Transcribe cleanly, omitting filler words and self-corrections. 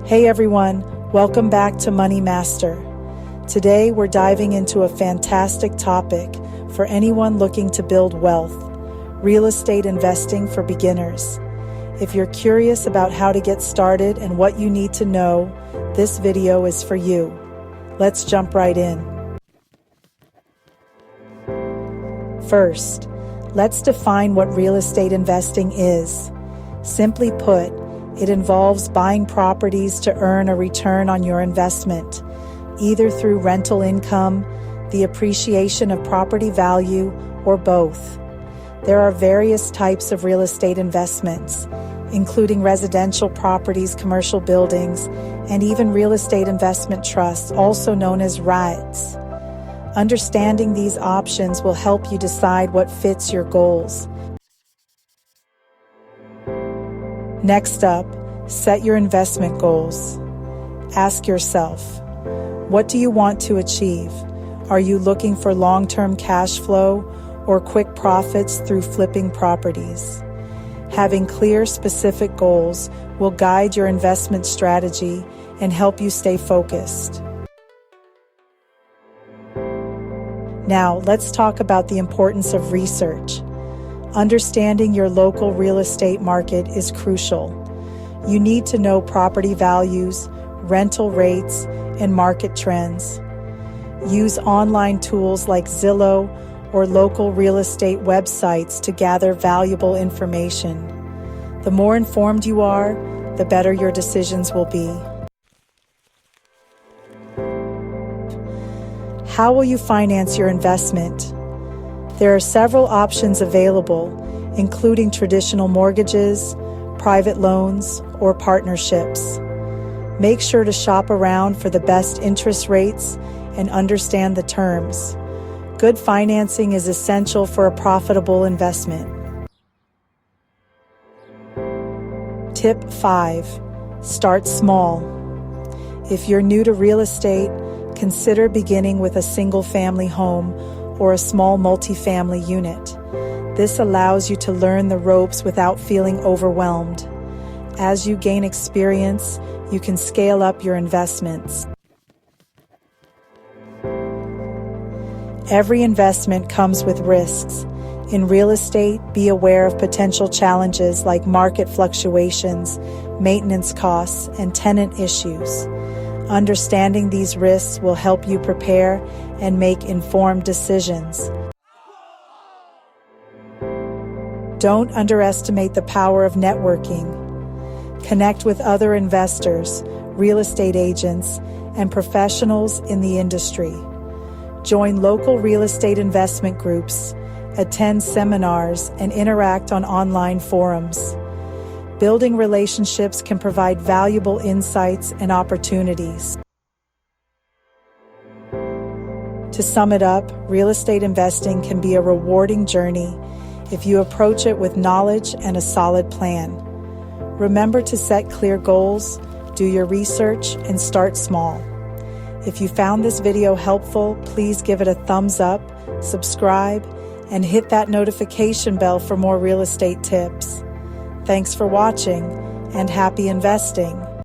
Hey everyone, welcome back to Money Master. Today we're diving into a fantastic topic for anyone looking to build wealth: real estate investing for beginners. If you're curious about how to get started and what you need to know, this video is for you. Let's jump right in. First, let's define what real estate investing is. Simply put, it involves buying properties to earn a return on your investment, either through rental income, the appreciation of property value, or both. There are various types of real estate investments, including residential properties, commercial buildings, and even real estate investment trusts, also known as REITs. Understanding these options will help you decide what fits your goals. Next up, set your investment goals. Ask yourself, what do you want to achieve? Are you looking for long-term cash flow or quick profits through flipping properties? Having clear, specific goals will guide your investment strategy and help you stay focused. Now, let's talk about the importance of research. Understanding your local real estate market is crucial. You need to know property values, rental rates, and market trends. Use online tools like Zillow or local real estate websites to gather valuable information. The more informed you are, the better your decisions will be. How will you finance your investment? There are several options available, including traditional mortgages, private loans, or partnerships. Make sure to shop around for the best interest rates and understand the terms. Good financing is essential for a profitable investment. Tip 5. Start small. If you're new to real estate, consider beginning with a single-family home or a small multifamily unit. This allows you to learn the ropes without feeling overwhelmed. As you gain experience, you can scale up your investments. Every investment comes with risks. In real estate, be aware of potential challenges like market fluctuations, maintenance costs, and tenant issues. Understanding these risks will help you prepare and make informed decisions. Don't underestimate the power of networking. Connect with other investors, real estate agents, and professionals in the industry. Join local real estate investment groups, attend seminars, and interact on online forums. Building relationships can provide valuable insights and opportunities. To sum it up, real estate investing can be a rewarding journey if you approach it with knowledge and a solid plan. Remember to set clear goals, do your research, and start small. If you found this video helpful, please give it a thumbs up, subscribe, and hit that notification bell for more real estate tips. Thanks for watching, and happy investing.